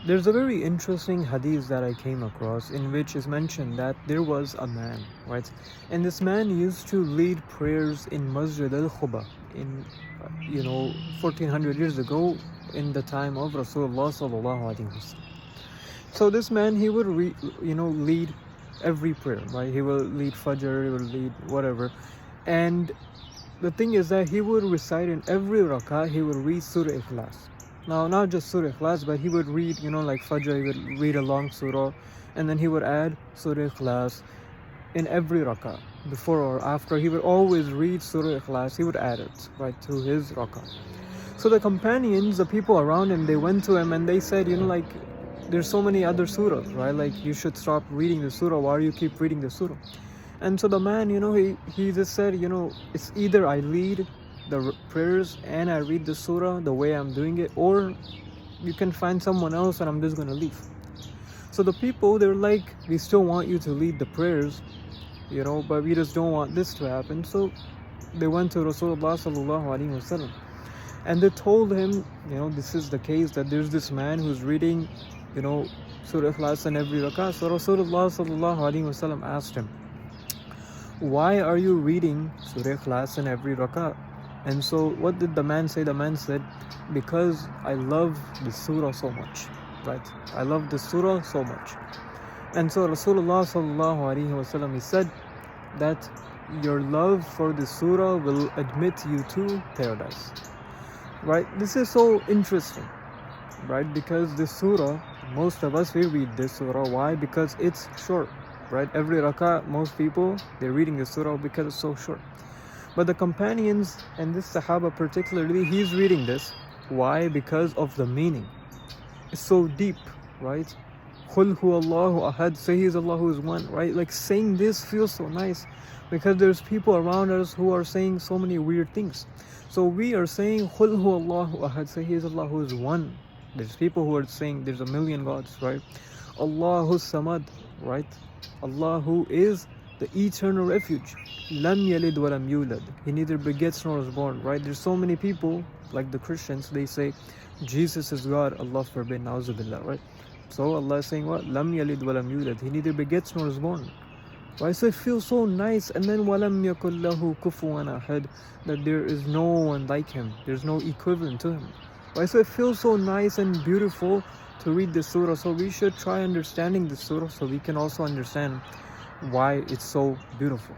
There's a very interesting hadith that I came across in which is mentioned that there was a man, right? And this man used to lead prayers in Masjid al-Quba in, 1400 years ago in the time of Rasulullah sallallahu alaihi wasallam. So this man, he would lead every prayer, right? He will lead Fajr, he will lead whatever. And the thing is that he would recite in every rakah, he would read Surah Al-Ikhlas. Now, not just Surah Al-Ikhlas, but he would read, like Fajr, he would read a long surah, and then he would add Surah Al-Ikhlas in every rakah. Before or after, he would always read Surah Al-Ikhlas, he would add it, right, to his rakah. So the companions, the people around him, they went to him and they said, there's so many other surahs, right? Like, you should stop reading the surah, why do you keep reading the surah? And so the man, he just said, it's either I lead the prayers and I read the surah the way I'm doing it, or you can find someone else and I'm just going to leave. So the people, they're like, we still want you to lead the prayers, but we just don't want this to happen. So they went to Rasulullah sallallahu alaihi wasallam and they told him, this is the case, that there's this man who's reading, Surah Ikhlas in every rakah. So Rasulullah sallallahu alaihi wasallam asked him, why are you reading Surah Ikhlas in every rakah? And so what did the man say? The man said, because I love the surah so much, right? I love the surah so much. And so Rasulullah sallallahu alaihi wasallam, he said that your love for the surah will admit you to paradise, right? This is so interesting, right? Because this surah, most of us, we read this surah. Why? Because it's short, right? Every rakah, most people, they're reading the surah because it's so short. But the companions, and this Sahaba particularly, he's reading this. Why? Because of the meaning. It's so deep, right? Qul huwallahu ahad, say He is Allah who is one, right? Like, saying this feels so nice because there's people around us who are saying so many weird things. So we are saying Qul huwallahu ahad, say He is Allah who is one. There's people who are saying there's a million gods, right? Allahu samad, right? Allah who is the eternal refuge. Lam yalid wa lam yulad. He neither begets nor is born, right? There's so many people, like the Christians, they say Jesus is God, Allah forbid, na'uzubillah, right? So Allah is saying what? Lam yalid wa lam yulad. He neither begets nor is born. Right? So it feels so nice. And then walam yakul lahu kufuwan ahad, that there is no one like Him. There's no equivalent to Him. Right? So it feels so nice and beautiful to read this surah. So we should try understanding this surah so we can also understand why it's so beautiful.